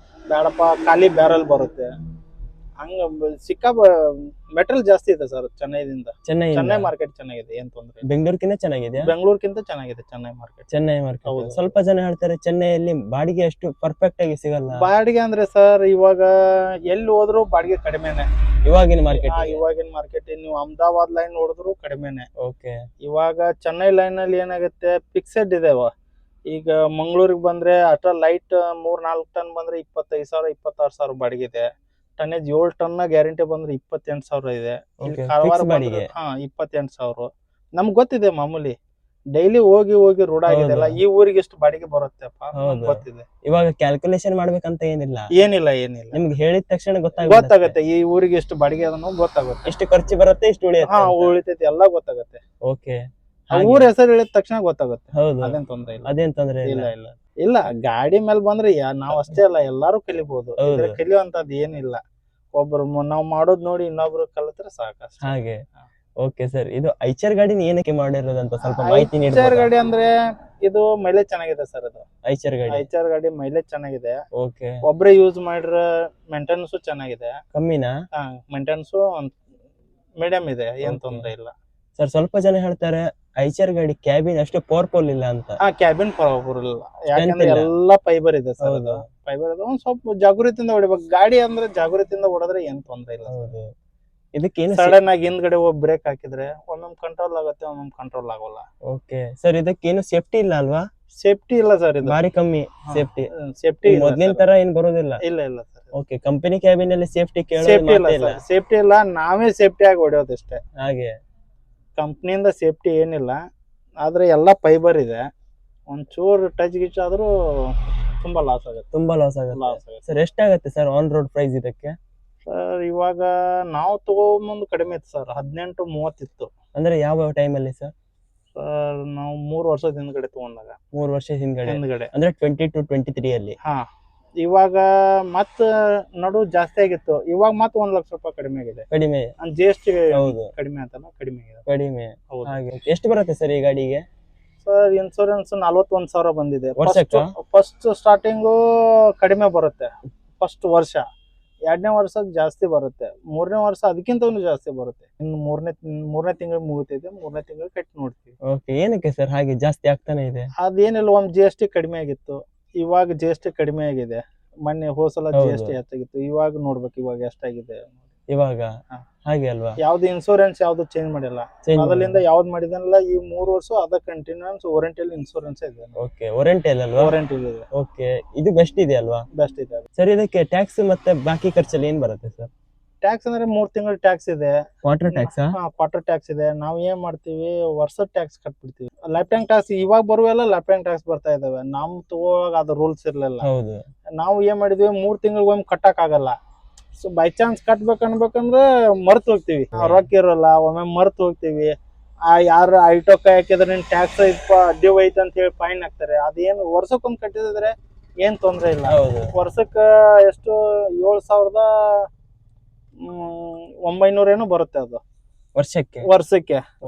ಬೇಡಪ್ಪ ಖಾಲಿ ಬ್ಯಾರಲ್ ಬರುತ್ತೆ. ಹಂಗ ಸಿಕ್ಕಾ ಮೆಟೀರಿಯಲ್ ಜಾಸ್ತಿ ಇದೆ ಸರ್ ಚೆನ್ನೈದಿಂದ. ಚೆನ್ನೈ ಮಾರ್ಕೆಟ್ ಚೆನ್ನಾಗಿದೆ, ಏನ್ ತೊಂದ್ರೆ. ಬೆಂಗಳೂರಿಗಿಂತ ಚೆನ್ನಾಗಿದೆ? ಬೆಂಗಳೂರ್ಕಿಂತ ಚೆನ್ನಾಗಿದೆ ಚೆನ್ನೈ ಮಾರ್ಕೆಟ್. ಚೆನ್ನೈ ಮಾರ್ಕೆಟ್. ಹೌದು. ಸ್ವಲ್ಪ ಜನ ಹೇಳ್ತಾರೆ ಚೆನ್ನೈಯಲ್ಲಿ ಬಾಡಿಗೆ ಅಷ್ಟು ಪರ್ಫೆಕ್ಟ್ ಆಗಿ ಸಿಗಲ್ಲ. ಬಾಡಿಗೆ ಅಂದ್ರೆ ಸರ್ ಇವಾಗ ಎಲ್ಲಿ ಹೋದ್ರು ಬಾಡಿಗೆ ಕಡಿಮೆನೆ. ಇವಾಗಿನ ಮಾರ್ಕೆಟ್? ಇವಾಗಿನ ಮಾರ್ಕೆಟ್ ನೀವು ಅಹಮದಾಬಾದ್ ಲೈನ್ ನೋಡಿದ್ರು ಕಡಿಮೆನೆ. ಓಕೆ, ಇವಾಗ ಚೆನ್ನೈ ಲೈನ್ ಅಲ್ಲಿ ಏನಾಗುತ್ತೆ, ಫಿಕ್ಸೆಡ್ ಇದಾವ. ಈಗ ಮಂಗಳೂರಿಗೆ ಬಂದ್ರೆ ಅಟ್ರ ಲೈಟ್ 3-4 ಟನ್ ಬಂದ್ರೆ 25,000 26,000 ಬಾಡಿಗೆ ಇದೆ. ಟನ್ನೇಜ್ 7 ಟನ್ ಗ್ಯಾರಂಟಿ ಬಂದ್ರೆ 28,000 ಇದೆ. ಇಲ್ಲಿ Okay, ಕಾರವಾರ fix ಬಾಡಿಗೆ? 28,000 ನಮ್ಗೆ ಗೊತ್ತಿದೆ. ಮಾಮೂಲಿ ಡೈಲಿ ಹೋಗಿ ರೂಢ ಆಗಿದೆಲ್ಲ, ಈ ಊರಿಗೆ ಎಷ್ಟು ಬಾಡಿಗೆ ಬರುತ್ತೆಪ್ಪ ಹೌದು. ಗೊತ್ತಿದೆ. ಇವಾಗ ಕ್ಯಾಲ್ಕುಲೇಷನ್ ಮಾಡ್ಬೇಕಂತ ಏನಿಲ್ಲ? ಏನಿಲ್ಲ. ನಿಮ್ಗೆ ಹೇಳಿದ ತಕ್ಷಣ ಗೊತ್ತಾಗತ್ತೆ ಈ ಊರಿಗೆ ಎಷ್ಟು ಬಾಡಿಗೆ ಅದನ್ನು ಗೊತ್ತಾಗುತ್ತೆ. ಎಷ್ಟು ಖರ್ಚು ಬರುತ್ತೆ, ಎಷ್ಟು ಉಳಿಯುತ್ತೆ? ಉಳಿತೈತಿ ಎಲ್ಲ ಗೊತ್ತಾಗತ್ತೆ. ಓಕೆ, ಊರ ಹೆಸರು ಹೇಳಿದ ತಕ್ಷಣ ಗೊತ್ತಾಗುತ್ತೆ. ಹೌದು, ಅದೇನ್ ತೊಂದ್ರೆ ಇಲ್ಲ. ಅದೇನ್ ತೊಂದ್ರೆ ಇಲ್ಲ. ಇಲ್ಲ ಗಾಡಿ ಮೇಲೆ ಬಂದ್ರೆ ನಾವ್ ಅಷ್ಟೇ ಅಲ್ಲ ಎಲ್ಲಾರು ಕಲಿಬಹುದು. ಹೌದು. ಕಲಿಯುವಂತದ್ದು ಏನಿಲ್ಲ. ಒಬ್ರು ನಾವ್ ಮಾಡೋದ್ ನೋಡಿ ಇನ್ನೊಬ್ರು ಕಲಿತ್ರೆ ಸಾಕಷ್ಟು. ಹಾಗೆ. ಓಕೆ ಸರ್, ಇದು ಐಚರ್ ಗಾಡಿನ ಏನಕ್ಕೆ ಮಾಡಿರೋದಂತ ಸ್ವಲ್ಪ ಮಾಹಿತಿ ನೀಡ್ಬೋದಾ? ಐಚರ್ ಗಾಡಿ ಅಂದ್ರೆ ಇದು ಮೈಲೇಜ್ ಚೆನ್ನಾಗಿದೆ ಸರ್. ಇದು ಐಚರ್ ಗಾಡಿ. ಐಚರ್ ಗಾಡಿ ಮೈಲೇಜ್ ಚೆನ್ನಾಗಿದೆ. ಓಕೆ. ಒಬ್ರೇ ಯೂಸ್ ಮಾಡಿದ್ರೆ ಮೇಂಟೆನೆನ್ಸ್ ಚೆನ್ನಾಗಿದೆ. ಕಮ್ಮಿನಾ? ಮೇಂಟೆನೆನ್ಸ್ ಮೀಡಿಯಂ ಇದೆ, ಏನ್ Okay. ತೊಂದ್ರೆ ಇಲ್ಲ. ಸರ್ ಸ್ವಲ್ಪ ಜನ ಹೇಳ್ತಾರೆ ಐಚರ್ ಗಾಡಿ ಕ್ಯಾಬಿನ್ ಅಷ್ಟು ಪವರ್ಫುಲ್ ಇಲ್ಲ ಅಂತ. ಕ್ಯಾಬಿನ್ ಪವರ್ ಇಲ್ಲ, ಯಾಕಂದ್ರೆ ಇಲ್ಲ. ಎಲ್ಲಾ ಫೈಬರ್ ಇದೆ ಸರ್. ಹೌದು. ಫೈಬರ್ ಇದೆ, ಒಂದ್ ಸ್ವಲ್ಪ ಜಾಗೃತಿಯಿಂದ ಹೊಡಿಬೇಕು. ಗಾಡಿ ಅಂದ್ರೆ ಜಾಗೃತಿಯಿಂದ ಹೊಡೆದ್ರೆ ಏನ್ ತೊಂದ್ರೆ ಇಲ್ಲ. ಹೌದು. ಇದಕ್ಕೇನು ಸಡನ್ ಆಗಿ ಹಿಂದ್ಗಡೆ ಹೋಗಿ ಬ್ರೇಕ್ ಹಾಕಿದ್ರೆ ಒಮ್ಮೊಮ್ಮೆ ಕಂಟ್ರೋಲ್ ಆಗುತ್ತೆ, ಒಮ್ಮೊಮ್ಮೆ ಕಂಟ್ರೋಲ್ ಆಗೋಲ್ಲ. ಓಕೆ ಸರ್, ಇದಕ್ಕೇನು ಸೇಫ್ಟಿ ಇಲ್ಲ ಅಲ್ವಾ? ಸೇಫ್ಟಿ ಇಲ್ಲ ಸರ್, ಇದು ಬಾರಿ ಕಮ್ಮಿ ಸೇಫ್ಟಿ. ಸೇಫ್ಟಿ ಮೊದ್ಲಿನ ತರ ಏನ್ ಬರೋದಿಲ್ಲ. ಇಲ್ಲ ಇಲ್ಲ ಸರ್. ಓಕೆ, ಕಂಪನಿ ಕ್ಯಾಬಿನ್ ಅಲ್ಲಿ ಸೇಫ್ಟಿ ಸೇಫ್ಟಿ ಇಲ್ಲ ಇಲ್ಲ. ಸರ್, ಸೇಫ್ಟಿ ಇಲ್ಲ. ನಾವೇ ಸೇಫ್ಟಿ ಆಗಿ ಹೊಡೆಯೋದಷ್ಟೇ. ಹಾಗೆ. ಕಂಪ್ನಿಯಿಂದ ಸೇಫ್ಟಿ ಏನಿಲ್ಲ, ಆದ್ರೆ ಎಲ್ಲಾ ಫೈಬರ್ ಇದೆ. ಒಂಚೂರು ಟಚ್ ಗಿಚ್ ಆದ್ರೂ ತುಂಬಾ ಲಾಸ್ ಆಗುತ್ತೆ. ತುಂಬಾ ಲಾಸ್ ಆಗುತ್ತೆ. ಸರ್ ಎಷ್ಟಾಗತ್ತೆ ಸರ್ ಆನ್ ರೋಡ್ ಪ್ರೈಸ್ ಇದಕ್ಕೆ? ಸರ್ ಇವಾಗ ನಾವು ತಗೊಂಬಂದು ಕಡಿಮೆ ಇತ್ತು ಸರ್, 18-30 ಇತ್ತು. ಅಂದ್ರೆ ಯಾವ ಟೈಮ್ ಅಲ್ಲಿ ಸರ್? ಸರ್ ನಾವು 3 ವರ್ಷದ ಹಿಂದ್ಗಡೆ ತಗೊಂಡಾಗ. 3 ವರ್ಷ ಹಿಂದ್ಗಡೆ ಹಿಂದ್ಗಡೆ ಅಂದ್ರೆ 22-23 ಅಲ್ಲಿ. ಹಾ, ಇವಾಗ ಮತ್ ನಡು ಜಾಸ್ತಿ ಆಗಿತ್ತು. ಇವಾಗ ಮತ್ 1 ಲಕ್ಷ ರೂಪಾಯಿ ಕಡಿಮೆ ಆಗಿದೆ. ಕಡಿಮೆ. GST ಹೌದು, ಕಡಿಮೆ ಅಂತಲ್ಲ, ಕಡಿಮೆ ಆಗಿದೆ. ಕಡಿಮೆ. ಹೌದು. ಹಾಗೆ. ಎಷ್ಟು ಬರುತ್ತೆ ಸರ್ ಈ ಗಾಡಿಗೆ? ಸರ್ ಇನ್ಸೂರೆನ್ಸ್ 41,000 ಬಂದಿದೆ ವರ್ಷಕ್ಕ? ಫಸ್ಟ್ ಸ್ಟಾರ್ಟಿಂಗು ಕಡಿಮೆ ಬರುತ್ತೆ ಫಸ್ಟ್ ವರ್ಷ. 2ನೇ ವರ್ಷ ಜಾಸ್ತಿ ಬರುತ್ತೆ. 3ನೇ ವರ್ಷ ಅದಕ್ಕಿಂತ ಜಾಸ್ತಿ ಬರುತ್ತೆ. ಇನ್ನು ಮೂರನೇ ತಿಂಗಳು ಮುಗಿತೈತೆ, 3ನೇ ತಿಂಗಳು ಕಟ್ಟಿ ನೋಡ್ತೀವಿ. ಓಕೆ, ಏನಕ್ಕೆ ಸರ್ ಹಾಗೆ ಜಾಸ್ತಿ ಆಗ್ತಾನೆ ಇದೆ? ಅದೇನಿಲ್ಲ, ಒಮ್ಮೆ GST ಕಡಿಮೆ ಆಗಿತ್ತು, ಇವಾಗ GST ಕಡಿಮೆ ಆಗಿದೆ. ಮೊನ್ನೆ ಹೋಸಲ ಹೌದು. GST ಹೆಚ್ಚಾಗಿತ್ತು, ಇವಾಗ ನೋಡ್ಬೇಕು ಇವಾಗ ಎಷ್ಟಾಗಿದೆ ಇವಾಗ. ಹಾ. ಹಾಗೆ ಅಲ್ವಾ? ಯಾವ್ದು ಇನ್ಸೂರೆನ್ಸ್ ಯಾವ್ದು ಚೇಂಜ್ ಮಾಡಿಲ್ಲ. Change ಮೊದಲಿಂದ ಯಾವ್ದು ಮಾಡಿದನಲ್ಲ, ಈ 3 ವರ್ಷ ಅದ ಕಂಟಿನ್ಯೂಸ್ ವಾರಂಟಿಯಲ್ಲಿ ಇನ್ಸೂರೆನ್ಸ್ ಇದೆ. ಓಕೆ, ವಾರಂಟಿ ಅಲ್ವಾ? ವಾರಂಟಿ ಇದೆ, ಓಕೆ, ಇದು ಬೆಸ್ಟ್ ಇದೆ ಅಲ್ವಾ? ಬೆಸ್ಟ್ ಇದೆ. ಸರ್ ಇದಕ್ಕೆ ಟ್ಯಾಕ್ಸ್ ಮತ್ತೆ ಬಾಕಿ ಖರ್ಚಲ್ಲಿ ಏನ್ ಬರುತ್ತೆ ಸರ್? ಟ್ಯಾಕ್ಸ್ ಅಂದ್ರೆ 3 ತಿಂಗಳ ಟ್ಯಾಕ್ಸ್ ಇದೆ. Water tax? ಕ್ವಾರ್ಟರ್ ಟ್ಯಾಕ್ಸ್ ಇದೆ. ನಾವ್ ಏನ್ ಮಾಡ್ತೀವಿ, ವರ್ಷದ ಟ್ಯಾಕ್ಸ್ ಕಟ್ಬಿಡ್ತೀವಿ. ಲೈಫ್ ಟೈಮ್ ಟ್ಯಾಕ್ಸ್ ಇವಾಗ ಬರುವೆಲ್ಲ ಲೈಫ್ ಟೈಮ್ ಟ್ಯಾಕ್ಸ್ ಬರ್ತಾ ಇದಾವೆ. ನಮ್ ತಗೋವಾಗ ಅದು ರೂಲ್ಸ್ ಇರ್ಲಿಲ್ಲ. ಹೌದು. ನಾವು ಏನ್ ಮಾಡಿದ್ವಿ, 3 ತಿಂಗಳಿಗೆ ಒಮ್ಮೆ ಕಟ್ಟಕ್ ಆಗಲ್ಲ. ಸೊ ಬೈ ಚಾನ್ಸ್ ಕಟ್ಬೇಕು ಅನ್ಬೇಕಂದ್ರೆ ಮರ್ತ್ ಹೋಗ್ತಿವಿ, ರೊಕ್ಕ ಇರಲ್ಲ, ಒಮ್ಮೆ ಮರ್ತ್ ಹೋಗ್ತಿವಿ. ಯಾರು ಐಟೋ ಕೈ ಹಾಕಿದ್ರೆ ನಿನ್ ಟ್ಯಾಕ್ಸ್ ಡ್ಯೂ ಐತೆ ಅಂತ ಹೇಳಿ ಫೈನ್ ಹಾಕ್ತಾರೆ. ಅದೇನು ವರ್ಷಕ್ಕೊಮ್ಮೆ ಕಟ್ಟಿದ್ರೆ ಏನ್ ತೊಂದ್ರೆ ಇಲ್ಲ. ಹೌದು. ವರ್ಷಕ್ಕ ಎಷ್ಟು 7,900 ಏನೋ ಬರುತ್ತೆ ಅದು ವರ್ಷಕ್ಕೆ.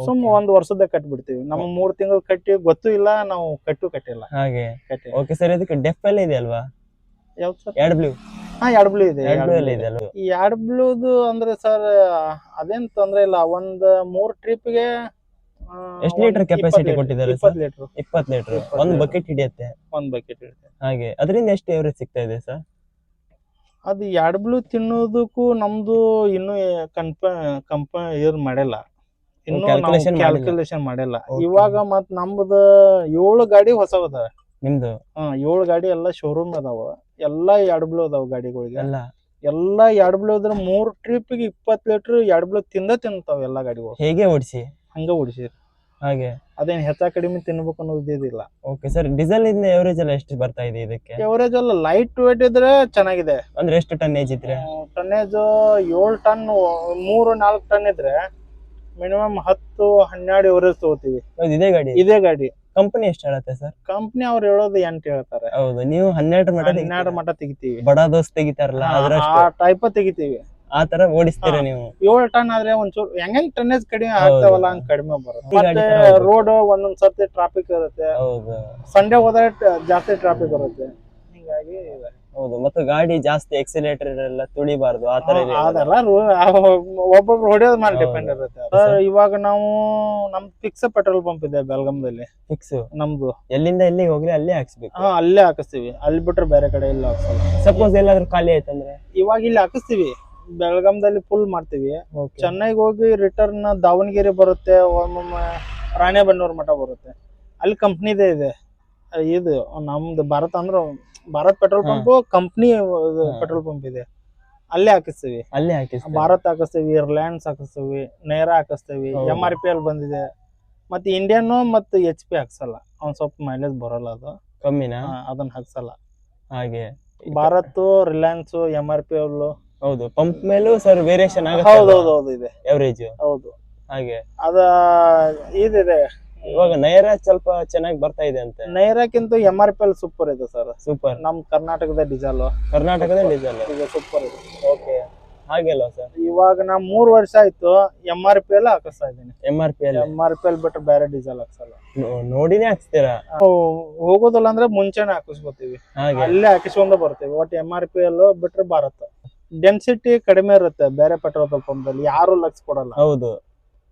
ಸುಮ್ ಒಂದ್ ವರ್ಷದ ಕಟ್ಬಿಡ್ತೀವಿ. ನಮ್ಮ 3 ತಿಂಗಳು ಕಟ್ಟಿ ಗೊತ್ತೂ ಇಲ್ಲ, ನಾವು ಕಟ್ಟಿಲ್ಲ. ಹಾಗೆ. ಓಕೆ ಸರ್, ಇದಕ್ಕೆ ಡೆಫ್ ಎಲ್ಲ ಇದೆ ಅಲ್ವಾ? ಯಾವ್ದು ಸರ್? AdBlue. AdBlue ಇದೆ. ಇದೆ ಅಲ್ವಾ? ಈ AdBlueದು ಅಂದ್ರೆ ಸರ್ ಅದೇನ್ ತೊಂದ್ರೆ ಇಲ್ಲ. ಒಂದ್ 3 ಟ್ರಿಪ್ಗೆ ಎಷ್ಟು ಲೀಟರ್ ಕೆಪಾಸಿಟಿ ಕೊಟ್ಟಿದ್ದಾರೆ? 20 ಲೀಟರ್. 20 ಲೀಟರ್ ಒಂದು ಬಕೆಟ್ ಹಿಡಿಯುತ್ತೆ. ಒಂದ್ ಬಕೆಟ್ ಇರುತ್ತೆ. ಹಾಗೆ. ಅದರಿಂದ ಎಷ್ಟು ಎವರೇಜ್ ಸಿಗ್ತಾ ಇದೆ ಸರ್? ಅದು AdBlue ತಿನ್ನೋದಕ್ಕೂ ನಮ್ದು ಇನ್ನು ಇದ್ ಮಾಡಿಲ್ಲ, ಇನ್ನು ಕ್ಯಾಲ್ಕುಲೇಷನ್ ಮಾಡಿಲ್ಲ. ಇವಾಗ ಮತ್ ನಮ್ದು 7 ಗಾಡಿ ಹೊಸವದಾವೆ. ನಿಮ್ದು? 7 ಗಾಡಿ ಎಲ್ಲ ಶೋರೂಮ್ ಅದಾವ. ಎಲ್ಲಾ AdBlue ಅದಾವ ಗಾಡಿಗಳಿಗೆ. ಎಲ್ಲ AdBlue ಇದ್ರೆ 3 ಟ್ರಿಪ್ಗೆ 20 ಲೀಟರ್ AdBlue ತಿಂತಾವ ಎಲ್ಲಾ ಗಾಡಿಗಳು. ಹೇಗೆ ಓಡಿಸಿ ಹಂಗ ಓಡಿಸಿ. ಹಾಗೆ. ಅದೇನ್ ಹೆಚ್ಚ ಕಡಿಮೆ ತಿನ್ಬೇಕು ಅನ್ನೋದು ಇದಿಲ್ಲ. ಓಕೆ ಸರ್, ಡೀಸೆಲ್ ಇಂದ ಎವರೇಜ್ ಎಲ್ಲ ಎಷ್ಟು ಬರ್ತಾ ಇದೆ ಇದಕ್ಕೆ? ಎವರೇಜ್ ಎಲ್ಲ ಲೈಟ್ ವೇಟ್ ಇದ್ರೆ ಚೆನ್ನಾಗಿದೆ. ಅಂದ್ರೆ ಎಷ್ಟು ಟನ್ನೇಜ್ ಇದ್ರೆ? ಟನ್ನೇಜ್ 7 ಟನ್ 3-4 ಟನ್ ಇದ್ರೆ ಮಿನಿಮಮ್ 10-12 ಎವರೇಜ್ ತಗೋತೀವಿ. ಇದೇ ಗಾಡಿ. ಕಂಪನಿ ಎಷ್ಟು ಹೇಳುತ್ತೆ ಸರ್? ಕಂಪನಿ ಅವ್ರು ಹೇಳೋದು 8 ಹೇಳ್ತಾರೆ. ಹೌದು, ನೀವು 12 ಮಟ ತೆಗಿತೀವಿ. ಬಡ ದೋಸ್ತ್ ತೆಗಿತಾರಲ್ಲ ಆ ಟೈಪ್ ತೆಗಿತೀವಿ. ಆ ತರ ಓಡಿಸ್ತೀರ ನೀವು? 7 ಟನ್ ಆದ್ರೆ ಒಂಚೂರು ಹೆಂಗ್ ಟನ್ನೇಜ್ ಕಡಿಮೆ ಆಗ್ತಾವಲ್ಲ ಹಂಗ್ ಕಡಿಮೆ ಬರುತ್ತೆ. ಮತ್ತೆ ರೋಡ್ ಒಂದೊಂದ್ ಸರ್ತಿ ಟ್ರಾಫಿಕ್ ಇರುತ್ತೆ. ಸಂಡೇ ಹೋದ್ರೆ ಜಾಸ್ತಿ ಟ್ರಾಫಿಕ್ ಇರುತ್ತೆ. ಹಿಂಗಾಗಿ ಹೌದು. ಮತ್ತೆ ಗಾಡಿ ಜಾಸ್ತಿ ಎಕ್ಸಿಲೇಟರ್ ಎಲ್ಲ ತುಳಿಬಾರ್ದು, ಆ ತರ ಅದೆಲ್ಲ ಒಬ್ಬೊಬ್ರು ಹೊಡೆಯೋದ್ ಮೇಲೆ ಡಿಪೆಂಡ್ ಇರುತ್ತೆ. ಇವಾಗ ನಾವು ನಮ್ ಫಿಕ್ಸ್ ಪೆಟ್ರೋಲ್ ಪಂಪ್ ಇದೆ ಬೆಳಗಾಂದಲ್ಲಿ. ಫಿಕ್ಸ್ ನಮ್ದು ಎಲ್ಲಿಂದ ಎಲ್ಲಿಗೆ ಹೋಗ್ಲಿ ಅಲ್ಲೇ ಹಾಕ್ಸ್ಬೇಕು? ಅಲ್ಲೇ ಹಾಕಿಸ್ತೀವಿ. ಅಲ್ಲಿ ಬಿಟ್ರೆ ಬೇರೆ ಕಡೆ ಇಲ್ಲ ಹಾಕ್ಸಲ್ಲ. ಸಪೋಸ್ ಎಲ್ಲಾದ್ರೂ ಖಾಲಿ ಆಯ್ತಂದ್ರೆ ಇವಾಗ ಇಲ್ಲಿ ಹಾಕಿಸ್ತೀವಿ. ಬೆಳಗಾಂದಲ್ಲಿ ಫುಲ್ ಮಾಡ್ತೀವಿ. ಚೆನ್ನೈಗೆ ಹೋಗಿ ರಿಟರ್ನ್ ದಾವಣಗೆರೆ ಬರುತ್ತೆ, ಒಮ್ಮೊಮ್ಮೆ ರಾಣೆಬೆನ್ನೂರ್ ಮಠ ಬರುತ್ತೆ. ಅಲ್ಲಿ ಕಂಪ್ನಿದೇ ಇದೆ. ಇದು ನಮ್ದು Bharat petrol pump company petrol pump ಇದೆ. ಅಲ್ಲೇ ಹಾಕಿಸ್ತೀವಿ. ಭಾರತ್ ಹಾಕಿಸ್ತೀವಿ, ರಿಲಯನ್ಸ್ ಹಾಕಿಸ್ತೀವಿ, ನೇರ ಹಾಕಿಸ್ತೀವಿ. MRP ಅಲ್ಲಿ ಬಂದಿದೆ. ಮತ್ತೆ ಇಂಡಿಯನ್ ಮತ್ತು HP ಹಾಕ್ಸಲ್ಲ, ಒಂದ್ ಸ್ವಲ್ಪ ಮೈಲೇಜ್ ಬರಲ್ಲ, ಅದು ಕಮ್ಮಿನ, ಅದನ್ನ ಹಾಕ್ಸಲ್ಲ. ಹಾಗೆ ಭಾರತ್, ರಿಲಯನ್ಸ್, MRP ಅಲ್ಲೂ ಹೌದು. ಪಂಪ್ ಮೇಲೂ ಸರ್ ವೇರಿಯೇಷನ್ ಆಗುತ್ತೆ. ಹೌದೌದು ಇದೆ ಎವರೇಜ್. ಹೌದು. ಹಾಗೆ ಅದ ಇದಿದೆ. ಇವಾಗ ನೈರಾ ಸ್ವಲ್ಪ ಚೆನ್ನಾಗಿ ಬರ್ತಾ ಇದೆ ಅಂತ. ನೈರಾಕ್ಕಿಂತ MRP ಅಲ್ಲಿ ಸೂಪರ್ ಇದೆ ಸರ್. ಸೂಪರ್. ನಮ್ ಕರ್ನಾಟಕದ ಡೀಸೆಲ್ ಸೂಪರ್ ಇದೆ. ಓಕೆ. ಹಾಗೆಲ್ಲ ಸರ್ ಇವಾಗ ನಾ 3 ವರ್ಷ ಆಯ್ತು MRP ಎಲ್ಲ ಹಾಕಿಸ್ತಾ ಇದ್ದೀನಿ. MRP ಅಲ್ಲಿ MRP ಅಲ್ಲಿ ಬಿಟ್ರೆ ಬೇರೆ ಡೀಸೆಲ್ ಹಾಕ್ಸಲ್ಲ. ನೋಡಿನೇ ಹಾಕ್ಸ್ತೀರಾ? ಹೋಗೋದಿಲ್ಲ ಅಂದ್ರೆ ಮುಂಚೆನೆ ಹಾಕಿಸ್ಕೊತೀವಿ, ಹಾಗೆ ಅಲ್ಲೇ ಹಾಕಿಸ್ಕೊಂಡ ಬರ್ತೀವಿ. ಒಟ್ಟು MRP ಅಲ್ಲೂ ಬಿಟ್ರೆ ಭಾರತ್ ಡೆನ್ಸಿಟಿ ಕಡಿಮೆ ಇರುತ್ತೆ ಬೇರೆ ಪೆಟ್ರೋಲ್ ಪಂಪ್ದಲ್ಲಿ, ಯಾರು ಲಕ್ಷ ಕೊಡಲ್ಲ. ಹೌದು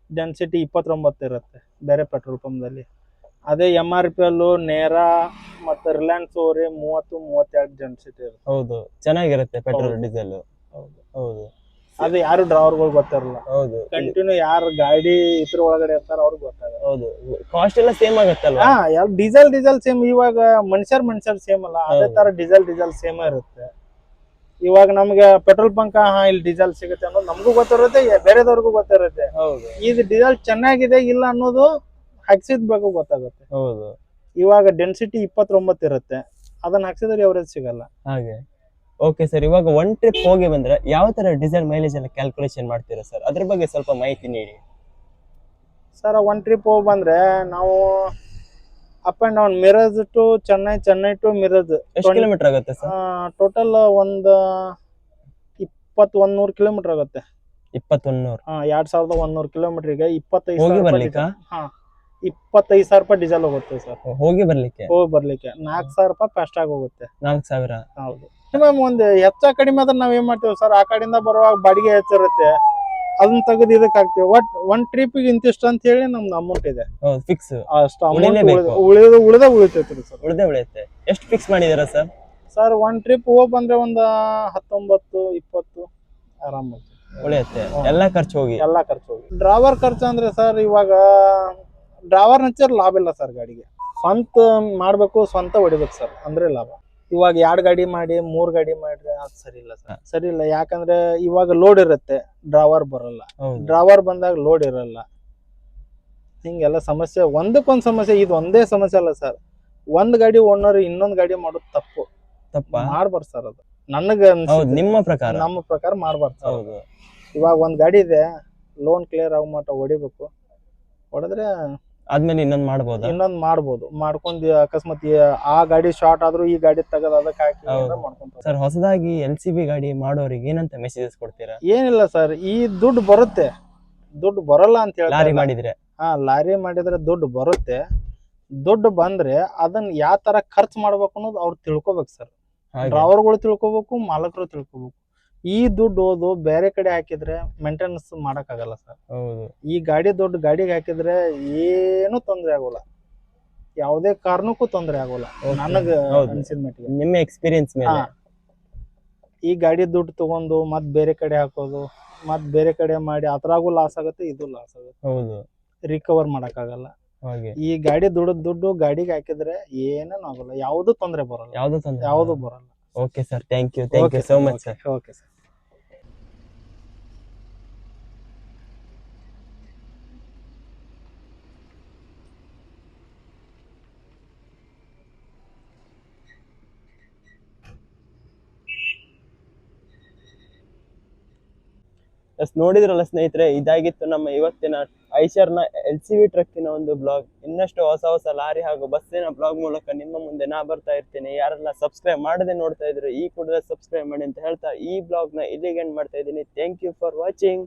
ಡೆನ್ಸಿಟಿ 29 ಇರುತ್ತೆ ಬೇರೆ ಪೆಟ್ರೋಲ್ ಪಂಪ್ದಲ್ಲಿ. ಅದೇ MRP ಅಲ್ಲೂ ನೇರ ಮತ್ತೆ ರಿಲಯನ್ಸ್ ಓರಿ 30-32 ಡೆನ್ಸಿಟಿ ಇರುತ್ತೆ. ಹೌದು ಚೆನ್ನಾಗಿರುತ್ತೆ ಪೆಟ್ರೋಲ್ ಹೌದು. ಡೀಸೆಲ್. ಹೌದು. ಹೌದು ಅದು ಯಾರು ಡ್ರೈವರ್ಗಳು ಗೊತ್ತಿರಲ್ಲ. ಹೌದು ಕಂಟಿನ್ಯೂ ಯಾರು ಗಾಡಿ ಇದ್ರ ಒಳಗಡೆ ಇರ್ತಾರ ಅವ್ರಿಗೆ ಗೊತ್ತಾಗಲ್ಲ. ಹೌದು ಕಾಸ್ಟ್ ಎಲ್ಲ ಸೇಮ್ ಆಗತ್ತಲ್ವಾ? ಹಾ, ಡೀಸೆಲ್ ಸೇಮ್. ಇವಾಗ ಮನುಷ್ಯರ್ ಸೇಮ್ ಅಲ್ಲ, ಅದೇ ತರ ಡೀಸೆಲ್ ಸೇಮ್ ಇರುತ್ತೆ. ಇವಾಗ ನಮ್ಗೆ ಪೆಟ್ರೋಲ್ ಬಂಕ್ ಇಲ್ಲಿ ಡೀಸೆಲ್ ಸಿಗುತ್ತೆ ಅನ್ನೋದು ನಮಗೂ ಗೊತ್ತಿರುತ್ತೆ, ಬೇರೆದವ್ರಿಗೂ ಗೊತ್ತಿರುತ್ತೆ. ಹೌದು ಈಗ ಡೀಸೆಲ್ ಚೆನ್ನಾಗಿದೆ ಇಲ್ಲ ಅನ್ನೋದು ಹಾಕ್ಸಿದ್ ಬೇಕು ಗೊತ್ತಾಗುತ್ತೆ. ಹೌದು ಇವಾಗ ಡೆನ್ಸಿಟಿ 29 ಇರುತ್ತೆ, ಅದನ್ನ ಹಾಕ್ಸಿದ್ರೆ ಎವರೇಜ್ ಸಿಗಲ್ಲ. ಹಾಗೆ. ಓಕೆ ಸರ್, ಇವಾಗ ಒನ್ ಟ್ರಿಪ್ ಹೋಗಿ ಬಂದ್ರೆ ಯಾವ ತರ ಡೀಸೆಲ್ ಮೈಲೇಜ್ ಎಲ್ಲ ಕ್ಯಾಲ್ಕುಲೇಷನ್ ಮಾಡ್ತೀರಾ ಸರ್? ಅದ್ರ ಬಗ್ಗೆ ಸ್ವಲ್ಪ ಮಾಹಿತಿ ನೀಡಿ ಸರ್. 1 ಟ್ರಿಪ್ ಹೋಗಿ ಬಂದ್ರೆ ನಾವು up and down Miraj to Chennai to Miraj ಎಷ್ಟು ಕಿಲೋಮೀಟರ್ ಆಗುತ್ತೆ ಸರ್? ಟೋಟಲ್ ಒಂದು 2100 ಕಿಲೋಮೀಟರ್ ಆಗುತ್ತೆ. 2100? 2100 ಕಿಲೋಮೀಟರ್ಗೆ 25 ಹೋಗಿ ಸಾವಿರ ಬರ್ಲಿಕ್ಕಾ? 25,000 ರೂಪಾಯಿ ಡೀಸೆಲ್ ಹೋಗುತ್ತೆ ಸರ್. ಹೋಗಿ ಬರ್ಲಿಕ್ಕೆ ಹೋಗಿ ಬರ್ಲಿಕ್ಕೆ 4,000 ರೂಪಾಯಿ ಫಾಸ್ಟಾಗಿ ಹೋಗುತ್ತೆ. 4000? ಹೌದು. ಒಂದು ಹೆಚ್ಚ ಕಡಿಮೆ ಆದ್ರೆ ನಾವ್ ಏನ್ ಮಾಡ್ತೀವಿ ಸರ್, ಆ ಕಡೆಯಿಂದ ಬರುವಾಗ ಬಾಡಿಗೆ ಹೆಚ್ಚಿರುತ್ತೆ, ಅದನ್ನ ತೆಗೆದು ಇದಕ್ಕೆ ಹಾಕ್ತಿವಿ. ಒನ್ ಟ್ರಿಪ್ಗೆ ಇಂತಿಷ್ಟು ಅಂತ ಹೇಳಿ ನಮ್ದು ಅಮೌಂಟ್ ಇದೆ. ಹೌದು ಫಿಕ್ಸ್? ಅಷ್ಟು ಅಮೌಂಟ್ ಉಳಿಲೇಬೇಕು? ಉಳಿತೈತ್ರಿ ಸರ್. ಉಳಿಯುತ್ತೆ. ಎಷ್ಟು ಫಿಕ್ಸ್ ಮಾಡಿದಾರ ಸರ್? ಸರ್ 1 ಟ್ರಿಪ್ ಹೋಗಿ ಬಂದ್ರೆ ಒಂದು 19-20 ಆರಾಮ ಉಳಿಯುತ್ತೆ ಎಲ್ಲಾ ಖರ್ಚು ಹೋಗಿ? ಎಲ್ಲಾ ಖರ್ಚು ಹೋಗಿ. ಡ್ರೈವರ್ ಖರ್ಚು ಅಂದ್ರೆ ಸರ್, ಇವಾಗ ಡ್ರೈವರ್ ಹಚ್ಚಿದ್ರೆ ಲಾಭ ಇಲ್ಲ ಸರ್. ಗಾಡಿಗೆ ಸ್ವಂತ ಮಾಡ್ಬೇಕು, ಸ್ವಂತ ಹೊಡಿಬೇಕು ಸರ್, ಅಂದ್ರೆ ಲಾಭ. ಇವಾಗ 2 ಗಾಡಿ ಮಾಡಿ 3 ಗಾಡಿ ಮಾಡ್ರೆ ಅದು ಸರಿ ಇಲ್ಲ ಸರ್. ಸರಿ ಇಲ್ಲ, ಯಾಕಂದ್ರೆ ಇವಾಗ ಲೋಡ್ ಇರುತ್ತೆ, ಡ್ರೈವರ್ ಬರಲ್ಲ. ಡ್ರೈವರ್ ಬಂದಾಗ ಲೋಡ್ ಇರಲ್ಲ, ಹಿಂಗೆಲ್ಲ ಸಮಸ್ಯೆ. ಒಂದಕ್ಕೊಂದ್ ಸಮಸ್ಯೆ. ಇದು ಒಂದೇ ಸಮಸ್ಯೆ ಅಲ್ಲ ಸರ್, ಒಂದ್ ಗಾಡಿ ಓನರ್ ಇನ್ನೊಂದ್ ಗಾಡಿ ಮಾಡೋದು ತಪ್ಪು. ಮಾಡ್ಬಾರ್ದು ಸರ್ ಅದು. ನನಗ ನಿಮ್ಮ ಪ್ರಕಾರ? ನಮ್ಮ ಪ್ರಕಾರ ಮಾಡ್ಬಾರ್ದು ಸರ್. ಇವಾಗ ಒಂದ್ ಗಾಡಿ ಇದೆ, ಲೋನ್ ಕ್ಲಿಯರ್ ಆಗೋ ಮಟ್ಟ ಹೊಡಿಬೇಕು. ಹೊಡೆದ್ರೆ ಆದ್ಮೇಲೆ ಇನ್ನೊಂದ್ ಮಾಡ್ಬೋದು. ಮಾಡ್ಕೊಂಡು ಅಕಸ್ಮಾತ್ ಆ ಗಾಡಿ ಶಾರ್ಟ್ ಆದ್ರೂ ಈ ಗಾಡಿ ತೆಗೆದು ಅದಕ್ಕೆ ಹಾಕಿ ಮಾಡ್ಕೊಂತಾರೆ ಸರ್. ಹೊಸದಾಗಿ LCV ಗಾಡಿ ಮಾಡೋರಿಗೆ ಏನಂತ ಮೆಸೇಜಸ್ ಕೊಡ್ತೀರಾ? ಏನಿಲ್ಲ ಸರ್, ಈ ದುಡ್ಡು ಬರುತ್ತೆ, ದುಡ್ಡು ಬರಲ್ಲ ಅಂತ ಹೇಳಿ. ಲಾರಿ ಮಾಡಿದ್ರೆ? ಲಾರಿ ಮಾಡಿದ್ರೆ ದುಡ್ಡು ಬರುತ್ತೆ. ದುಡ್ಡು ಬಂದ್ರೆ ಅದನ್ನ ಯಾವ ತರ ಖರ್ಚು ಮಾಡ್ಬೇಕು ಅನ್ನೋದು ಅವ್ರು ತಿಳ್ಕೊಬೇಕು ಸರ್. ಡ್ರೈವರ್ಗಳು ತಿಳ್ಕೊಬೇಕು, ಮಾಲಕರು ತಿಳ್ಕೊಬೇಕು. ಈ ದುಡ್ಡು ಓದು ಬೇರೆ ಕಡೆ ಹಾಕಿದ್ರೆ ಮೇಂಟೆನೆನ್ಸ್ ಮಾಡಕ್ ಆಗಲ್ಲ ಸರ್. ಈ ಗಾಡಿ ದುಡ್ಡು ಗಾಡಿಗೆ ಹಾಕಿದ್ರೆ ಏನು ತೊಂದ್ರೆ ಆಗೋಲ್ಲ, ಯಾವುದೇ ಕಾರಣಕ್ಕೂ ತೊಂದ್ರೆ ಆಗೋಲ್ಲ ನನಗ ಅನ್ಸಿದ ಮಟ್ಟಿಗೆ. ನಿಮ್ಮ ಎಕ್ಸ್ಪೀರಿಯನ್ಸ್ ಮೇಲೆ ಈ ಗಾಡಿ ದುಡ್ಡು ತಗೊಂಡು ಮತ್ ಬೇರೆ ಕಡೆ ಹಾಕೋದು, ಮತ್ ಬೇರೆ ಕಡೆ ಮಾಡಿ ಅದ್ರಾಗೂ ಲಾಸ್ ಆಗುತ್ತೆ, ಇದು ಲಾಸ್ ಆಗುತ್ತೆ, ರಿಕವರ್ ಮಾಡಕ್ ಆಗಲ್ಲ. ಈ ಗಾಡಿ ದುಡ್ಡು ಗಾಡಿಗೆ ಹಾಕಿದ್ರೆ ಏನೇನು ಆಗೋಲ್ಲ, ಯಾವ್ದು ತೊಂದ್ರೆ ಬರಲ್ಲ, ಯಾವ್ದು ಬರಲ್ಲ. Okay sir, thank you so much sir. Okay sir. ನೋಡಿದ್ರಲ್ಲ ಸ್ನೇಹಿತರೆ, ಇದಾಗಿತ್ತು ನಮ್ಮ ಇವತ್ತಿನ ಐಶರ್ನ LCV ಟ್ರಕ್ಕಿನ ಒಂದು ಬ್ಲಾಗ್. ಇನ್ನಷ್ಟು ಹೊಸ ಲಾರಿ ಹಾಗೂ ಬಸ್ಸಿನ ಬ್ಲಾಗ್ ಮೂಲಕ ನಿಮ್ಮ ಮುಂದೆ ನಾ ಬರ್ತಾ ಇರ್ತೀನಿ. ಯಾರೆಲ್ಲ ಸಬ್ಸ್ಕ್ರೈಬ್ ಮಾಡದೆ ನೋಡ್ತಾ ಇದ್ರೆ ಈ ಕೂಡಲೇ ಸಬ್ಸ್ಕ್ರೈಬ್ ಮಾಡಿ ಅಂತ ಹೇಳ್ತಾ ಈ ಬ್ಲಾಗ್ ನ ಇಲ್ಲಿಗೆ ಎಂಡ್ ಮಾಡ್ತಾ ಇದ್ದೀನಿ. Thank you for watching.